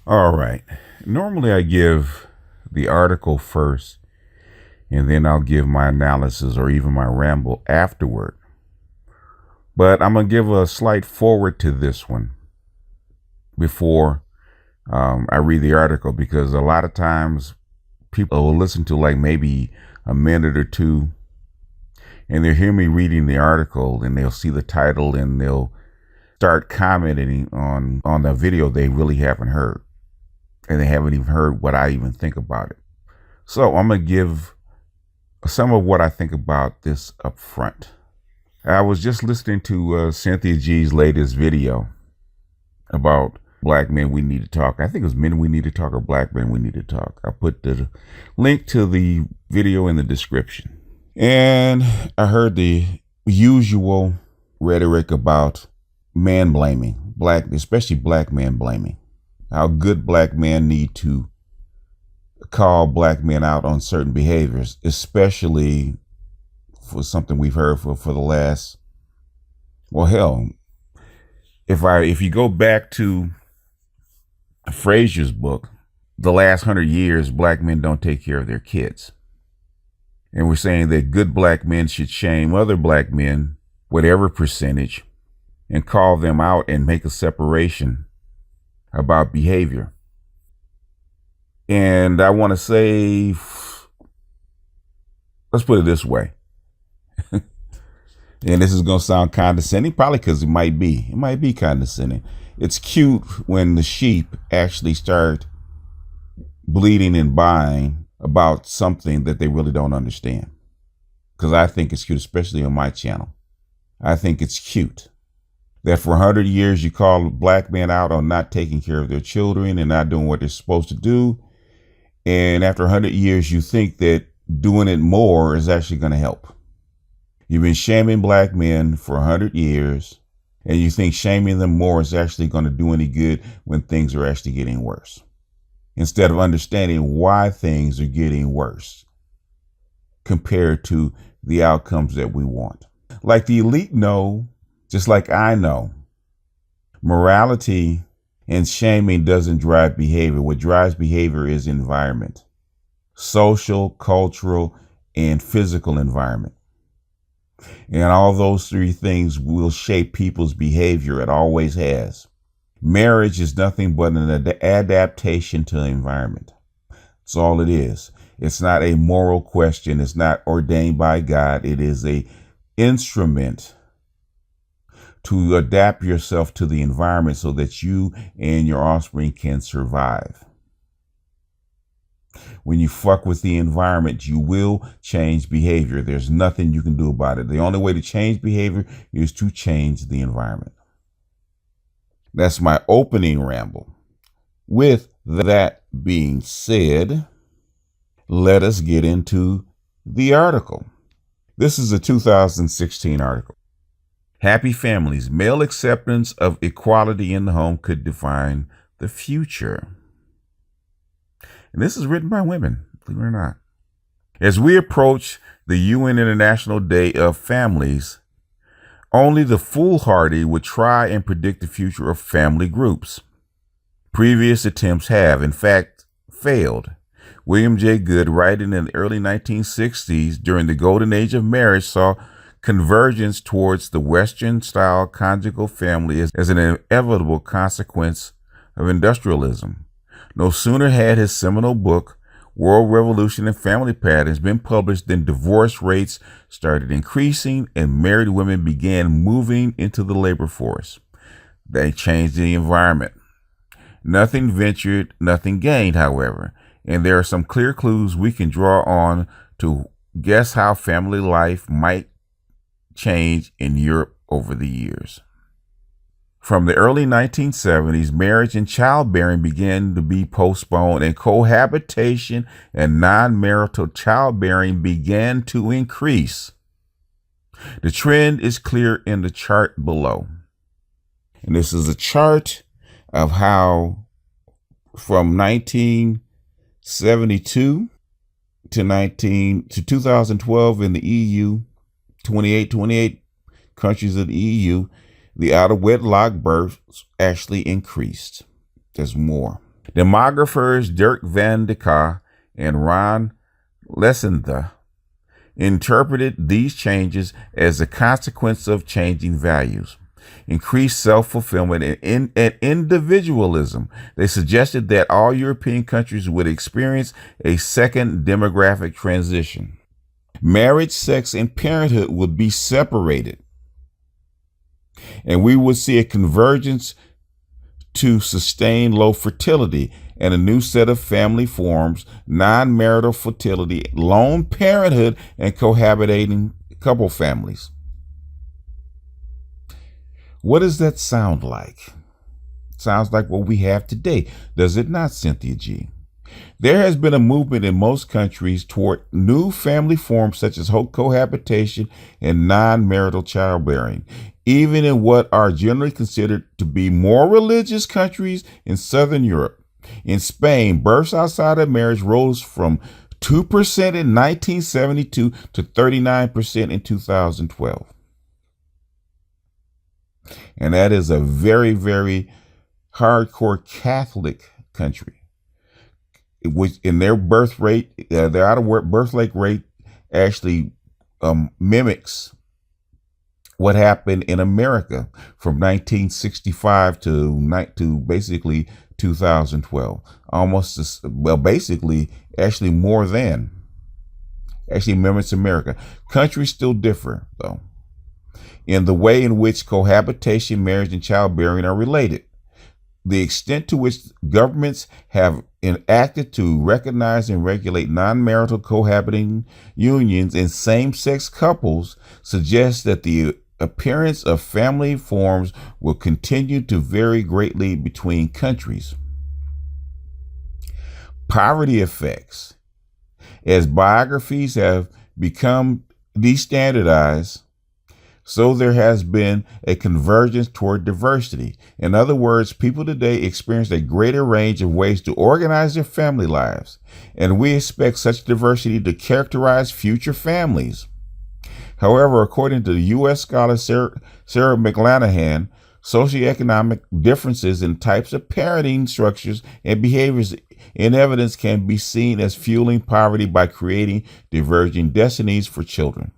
All right. Normally I give the article first and then I'll give my analysis or even my ramble afterward. But I'm going to give a slight forward to this one before I read the article, because a lot of times people will listen to like maybe a minute or two and they'll hear me reading the article and they'll see the title and they'll start commenting on the video they really haven't heard. And they haven't even heard what I even think about it. So I'm going to give some of what I think about this up front. I was just listening to Cynthia G's latest video about Black Men We Need to Talk. I think it was Men We Need to Talk or Black Men We Need to Talk. I'll put the link to the video in the description. And I heard the usual rhetoric about man blaming, especially black man blaming. How good black men need to call black men out on certain behaviors, especially for something we've heard for the last, well, hell, if you go back to Frazier's book, the last 100 years, black men don't take care of their kids. And we're saying that good black men should shame other black men, whatever percentage, and call them out and make a separation about behavior. And I want to say, let's put it this way. And this is going to sound condescending, probably because it might be condescending. It's cute when the sheep actually start bleeding and buying about something that they really don't understand. Because I think it's cute, especially on my channel. I think it's cute that for 100 years you call black men out on not taking care of their children and not doing what they're supposed to do. And after 100 years, you think that doing it more is actually going to help. You've been shaming black men for 100 years, and you think shaming them more is actually going to do any good when things are actually getting worse, instead of understanding why things are getting worse compared to the outcomes that we want. Like the elite know, just like I know, morality and shaming doesn't drive behavior. What drives behavior is environment, social, cultural, and physical environment. And all those three things will shape people's behavior. It always has. Marriage is nothing but an adaptation to the environment. That's all it is. It's not a moral question. It's not ordained by God. It is an instrument to adapt yourself to the environment so that you and your offspring can survive. When you fuck with the environment, you will change behavior. There's nothing you can do about it. The only way to change behavior is to change the environment. That's my opening ramble. With that being said, let us get into the article. This is a 2016 article. Happy families, male acceptance of equality in the home could define the future. And this is written by women, believe it or not. As we approach the UN International Day of Families, only the foolhardy would try and predict the future of family groups. Previous attempts have, in fact, failed. William J. Good, writing in the early 1960s during the golden age of marriage, saw convergence towards the Western-style conjugal family as an inevitable consequence of industrialism. No sooner had his seminal book, World Revolution and Family Patterns, been published than divorce rates started increasing and married women began moving into the labor force. They changed the environment. Nothing ventured, nothing gained, however, and there are some clear clues we can draw on to guess how family life might change in Europe over the years. From the early 1970s, marriage and childbearing began to be postponed, and cohabitation and non-marital childbearing began to increase. The trend is clear in the chart below. And this is a chart of how from 1972 to 2012 in the EU, 28 countries of the EU, the out of wedlock births actually increased. There's more. Demographers Dirk van de Ka and Ron Lessentha interpreted these changes as a consequence of changing values, increased self-fulfillment, and individualism. They suggested that all European countries would experience a second demographic transition. Marriage, sex, and parenthood would be separated, and we would see a convergence to sustain low fertility and a new set of family forms: non-marital fertility, lone parenthood, and cohabitating couple families. What does that sound like? Sounds like what we have today, does it not, Cynthia G? There has been a movement in most countries toward new family forms such as cohabitation and non-marital childbearing, even in what are generally considered to be more religious countries in Southern Europe. In Spain, births outside of marriage rose from 2% in 1972 to 39% in 2012. And that is a very, very hardcore Catholic country, which in their birth rate, their out of birth rate actually mimics what happened in America from 1965 to basically 2012. Almost, well, basically, actually more than, actually mimics America. Countries still differ, though, in the way in which cohabitation, marriage, and childbearing are related. The extent to which governments have enacted to recognize and regulate non-marital cohabiting unions and same-sex couples suggests that the appearance of family forms will continue to vary greatly between countries. Poverty effects. As biographies have become destandardized, so there has been a convergence toward diversity. In other words, people today experience a greater range of ways to organize their family lives, and we expect such diversity to characterize future families. However, according to the U.S. scholar Sarah McLanahan, socioeconomic differences in types of parenting structures and behaviors in evidence can be seen as fueling poverty by creating diverging destinies for children.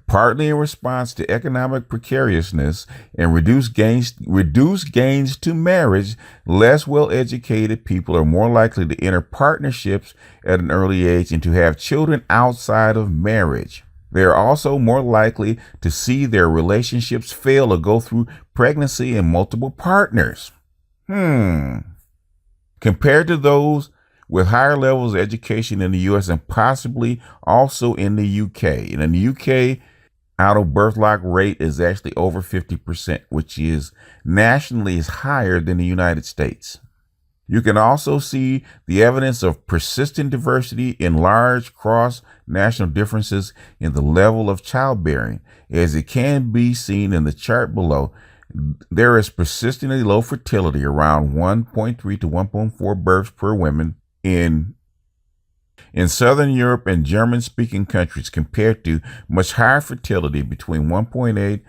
Partly in response to economic precariousness and reduced gains to marriage, less well-educated people are more likely to enter partnerships at an early age and to have children outside of marriage. They are also more likely to see their relationships fail or go through pregnancy and multiple partners. Compared to those with higher levels of education in the U.S. and possibly also in the U.K. And in the U.K., out of birthlock rate is actually over 50%, which is nationally is higher than the United States. You can also see the evidence of persistent diversity in large cross-national differences in the level of childbearing. As it can be seen in the chart below, there is persistently low fertility, around 1.3 to 1.4 births per woman in Southern Europe and German-speaking countries, compared to much higher fertility, between 1.8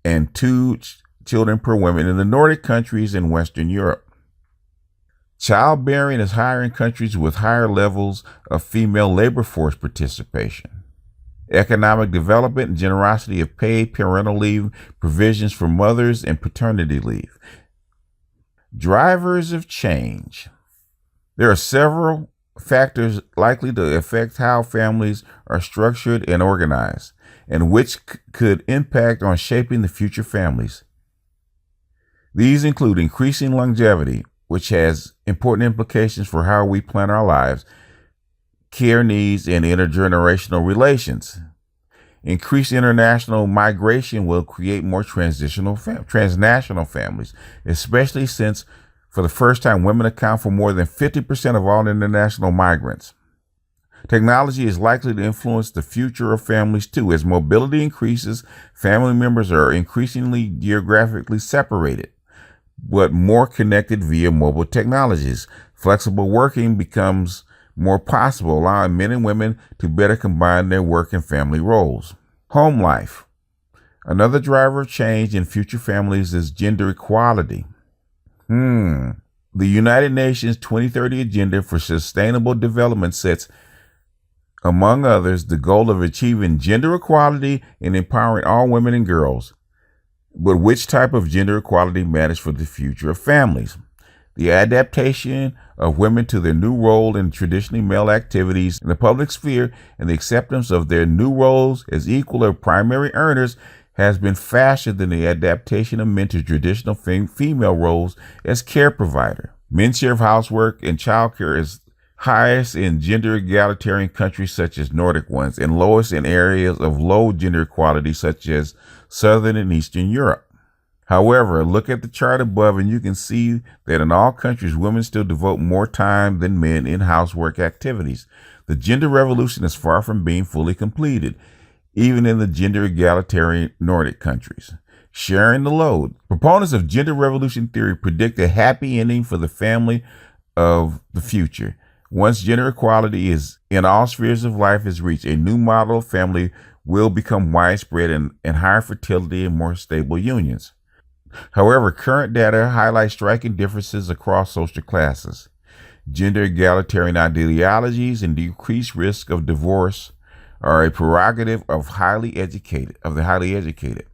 and 2 children per woman in the Nordic countries and Western Europe. Childbearing is higher in countries with higher levels of female labor force participation. Economic development and generosity of paid parental leave, provisions for mothers, and paternity leave. Drivers of change. There are several factors likely to affect how families are structured and organized, and which could impact on shaping the future families. These include increasing longevity, which has important implications for how we plan our lives, care needs, and intergenerational relations. Increased international migration will create more transnational families, especially since for the first time, women account for more than 50% of all international migrants. Technology is likely to influence the future of families too. As mobility increases, family members are increasingly geographically separated, but more connected via mobile technologies. Flexible working becomes more possible, allowing men and women to better combine their work and family roles. Home life. Another driver of change in future families is gender equality. The United Nations 2030 Agenda for Sustainable Development sets, among others, the goal of achieving gender equality and empowering all women and girls. But which type of gender equality matters for the future of families? The adaptation of women to their new role in traditionally male activities in the public sphere and the acceptance of their new roles as equal or primary earners has been faster than the adaptation of men to traditional female roles as care provider. Men's share of housework and childcare is highest in gender egalitarian countries such as Nordic ones and lowest in areas of low gender equality such as Southern and Eastern Europe. However, look at the chart above and you can see that in all countries, women still devote more time than men in housework activities. The gender revolution is far from being fully completed, even in the gender egalitarian Nordic countries. Sharing the load. Proponents of gender revolution theory predict a happy ending for the family of the future. Once gender equality is in all spheres of life is reached, a new model of family will become widespread and higher fertility and more stable unions. However, current data highlight striking differences across social classes. Gender egalitarian ideologies and decreased risk of divorce are a prerogative of the highly educated.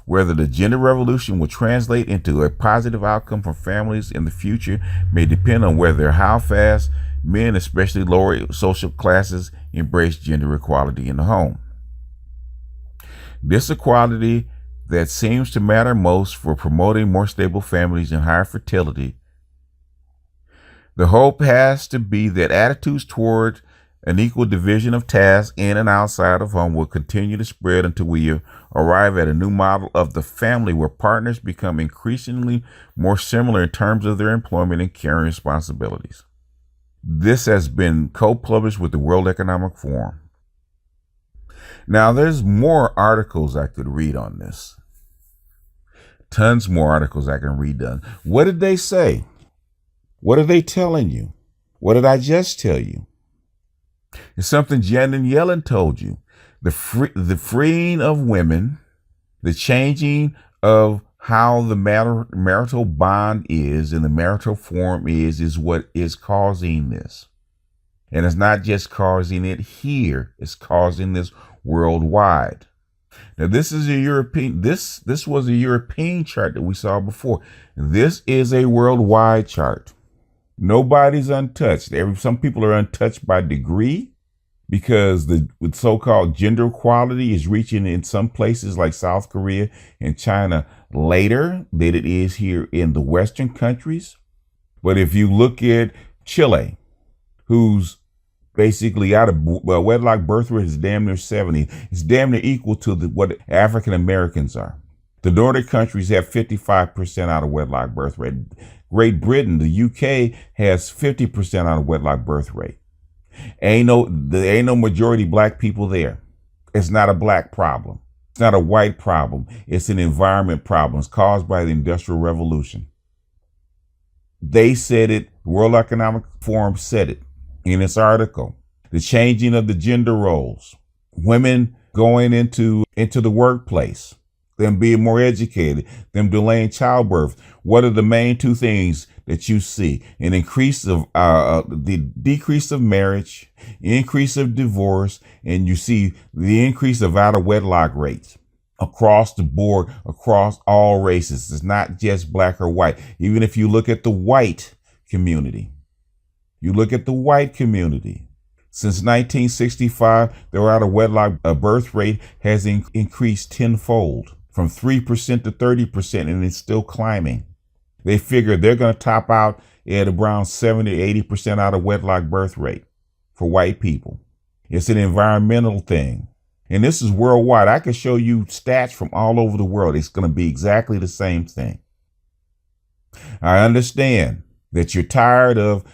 Whether the gender revolution will translate into a positive outcome for families in the future may depend on how fast men, especially lower social classes, embrace gender equality in the home. This equality that seems to matter most for promoting more stable families and higher fertility. The hope has to be that attitudes toward an equal division of tasks in and outside of home will continue to spread until we arrive at a new model of the family where partners become increasingly more similar in terms of their employment and caring responsibilities. This has been co-published with the World Economic Forum. Now, there's more articles I could read on this. Tons more articles I can read on. What did they say? What are they telling you? What did I just tell you? It's something Janet Yellen told you. The freeing of women, the changing of how the marital bond is and the marital form is what is causing this. And it's not just causing it here, it's causing this worldwide. Now, this is a European, this was a European chart that we saw before. This is a worldwide chart. Nobody's untouched. Some people are untouched by degree because the so-called gender equality is reaching in some places like South Korea and China later than it is here in the Western countries. But if you look at Chile, who's basically out of wedlock birth rate is damn near 70. It's damn near equal to what African Americans are. The Nordic countries have 55% out of wedlock birth rate. Great Britain, the UK, has 50% out of wedlock birth rate. There ain't no majority black people there. It's not a black problem. It's not a white problem. It's an environment problem. It's caused by the Industrial Revolution. They said it. The World Economic Forum said it in its article. The changing of the gender roles, women going into the workplace, them being more educated, them delaying childbirth. What are the main two things that you see? An increase of the decrease of marriage, increase of divorce, and you see the increase of out of wedlock rates across the board, across all races. It's not just black or white. Even if you look at the white community, since 1965, their out of wedlock birth rate has increased tenfold, from 3% to 30%, and it's still climbing. They figure they're going to top out at around 70 to 80% out of wedlock birth rate for white people. It's an environmental thing. And this is worldwide. I can show you stats from all over the world. It's going to be exactly the same thing. I understand that you're tired of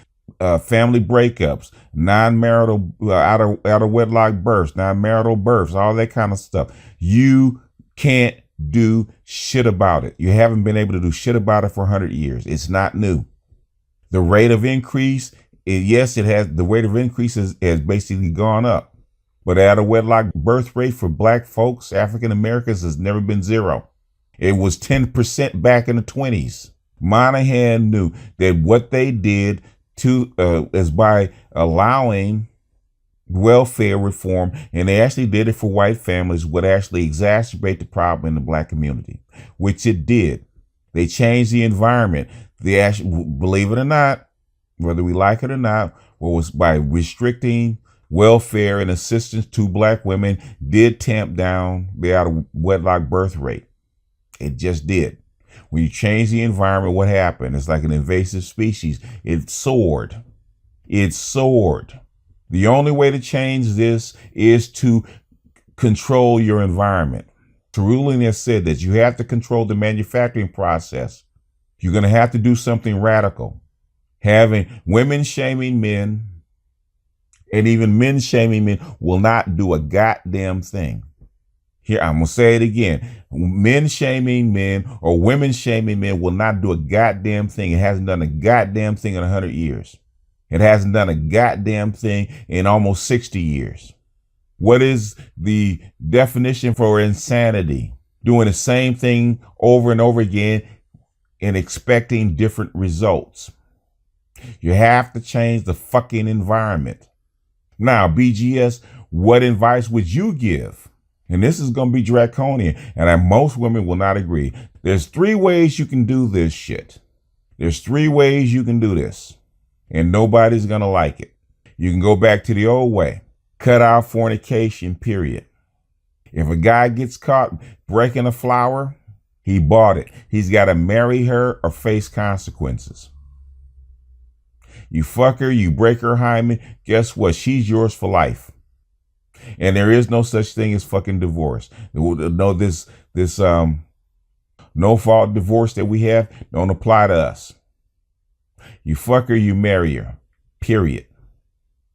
family breakups, non-marital, out of wedlock births, non-marital births, all that kind of stuff. You can't do shit about it. You haven't been able to do shit about it for 100 years. It's not new. The rate of increase, the rate of increase has basically gone up. But out of wedlock birth rate for black folks, African Americans, has never been zero. It was 10% back in the 20s. Moynihan knew that what they did to is by allowing welfare reform, and they actually did it for white families, would actually exacerbate the problem in the black community, which it did. They changed the environment. They actually, believe it or not, whether we like it or not, was by restricting welfare and assistance to black women, did tamp down the out of wedlock birth rate. It just did. When you change the environment, what happened? It's like an invasive species. It soared. It soared. The only way to change this is to control your environment. Cerulean has said that you have to control the manufacturing process. You're going to have to do something radical. Having women shaming men and even men shaming men will not do a goddamn thing. Here, I'm going to say it again. Men shaming men or women shaming men will not do a goddamn thing. It hasn't done a goddamn thing in 100 years. It hasn't done a goddamn thing in almost 60 years. What is the definition for insanity? Doing the same thing over and over again and expecting different results. You have to change the fucking environment. Now, BGS, what advice would you give? And this is going to be draconian, and most women will not agree. There's 3 ways you can do this shit. There's 3 ways you can do this, and nobody's going to like it. You can go back to the old way. Cut out fornication, period. If a guy gets caught breaking a flower, he bought it. He's got to marry her or face consequences. You fuck her, you break her hymen, guess what? She's yours for life. And there is no such thing as fucking divorce. No, this no fault divorce that we have don't apply to us. You fuck her, you marry her, period.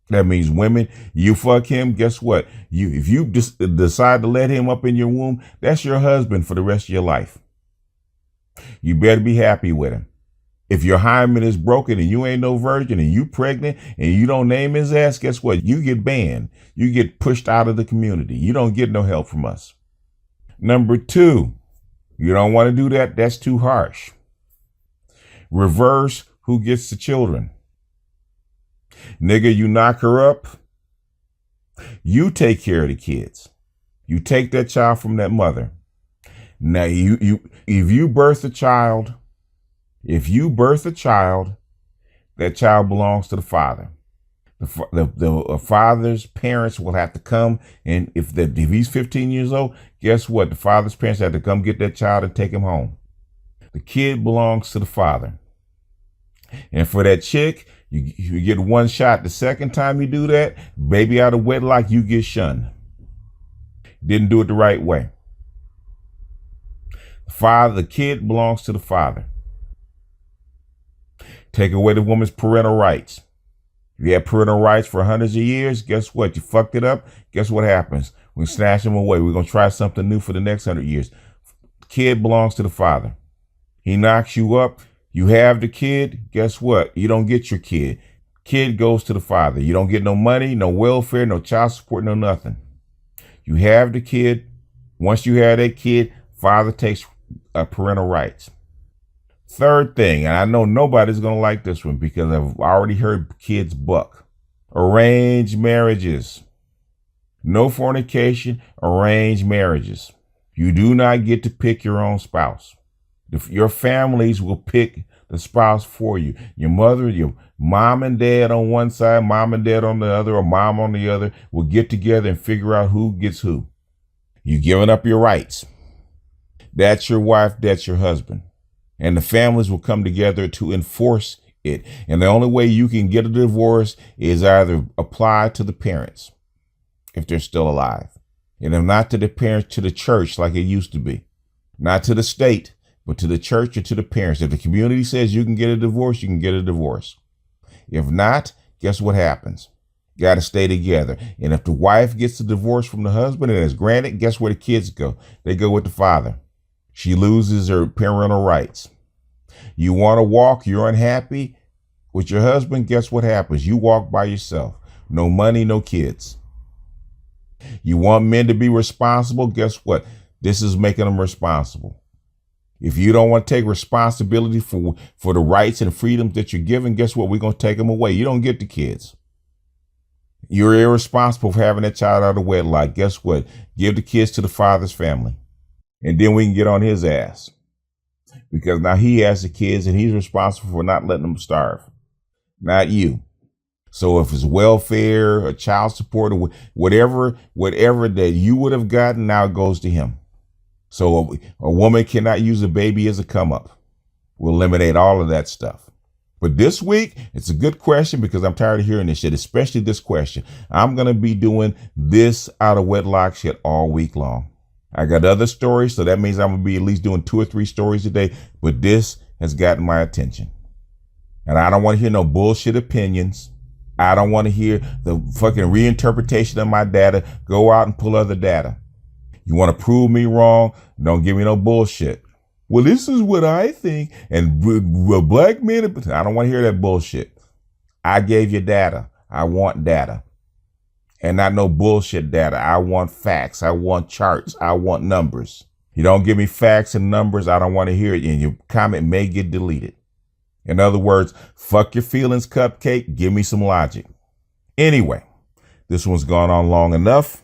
That means women, you fuck him, guess what? If you just decide to let him up in your womb, that's your husband for the rest of your life. You better be happy with him. If your hymen is broken and you ain't no virgin and you pregnant and you don't name his ass, guess what? You get banned. You get pushed out of the community. You don't get no help from us. Number 2, you don't want to do that. That's too harsh. Reverse who gets the children. Nigga, you knock her up. You take care of the kids. You take that child from that mother. Now, if you birth a child, that child belongs to the father. The father's parents will have to come, and if he's 15 years old, guess what? The father's parents have to come get that child and take him home. The kid belongs to the father. And for that chick, you get one shot. The second time you do that, baby out of wedlock, you get shunned. Didn't do it the right way. The kid belongs to the father. Take away the woman's parental rights. If you had parental rights for hundreds of years, guess what? You fucked it up. Guess what happens? We snatch them away. We're going to try something new for the next 100 years. Kid belongs to the father. He knocks you up. You have the kid. Guess what? You don't get your kid. Kid goes to the father. You don't get no money, no welfare, no child support, no nothing. You have the kid. Once you have that kid, father takes parental rights. Third thing, and I know nobody's going to like this one because I've already heard kids buck. Arranged marriages. No fornication, arranged marriages. You do not get to pick your own spouse. Your families will pick the spouse for you. Your mother, your mom and dad on one side, mom and dad on the other, or mom on the other will get together and figure out who gets who. You're giving up your rights. That's your wife, that's your husband. And the families will come together to enforce it. And the only way you can get a divorce is either apply to the parents, if they're still alive. And if not to the parents, to the church like it used to be. Not to the state, but to the church or to the parents. If the community says you can get a divorce, you can get a divorce. If not, guess what happens? Got to stay together. And if the wife gets a divorce from the husband and is granted, guess where the kids go? They go with the father. She loses her parental rights. You want to walk, you're unhappy with your husband, guess what happens? You walk by yourself. No money, no kids. You want men to be responsible, guess what? This is making them responsible. If you don't want to take responsibility for the rights and freedoms that you're given, guess what? We're going to take them away. You don't get the kids. You're irresponsible for having that child out of wedlock. Guess what? Give the kids to the father's family. And then we can get on his ass. Because now he has the kids and he's responsible for not letting them starve. Not you. So if it's welfare or child support or whatever that you would have gotten, now it goes to him. So a woman cannot use a baby as a come up. We'll eliminate all of that stuff. But this week, it's a good question because I'm tired of hearing this shit, especially this question. I'm going to be doing this out of wedlock shit all week long. I got other stories, so that means I'm going to be at least doing 2 or 3 stories a day. But this has gotten my attention. And I don't want to hear no bullshit opinions. I don't want to hear the fucking reinterpretation of my data. Go out and pull other data. You want to prove me wrong? Don't give me no bullshit. Well, this is what I think. And black men, I don't want to hear that bullshit. I gave you data. I want data. And not no bullshit data. I want facts. I want charts. I want numbers. You don't give me facts and numbers, I don't want to hear it. And your comment may get deleted. In other words, fuck your feelings, cupcake. Give me some logic. Anyway, this one's gone on long enough.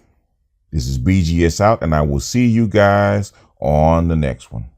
This is BGS out, and I will see you guys on the next one.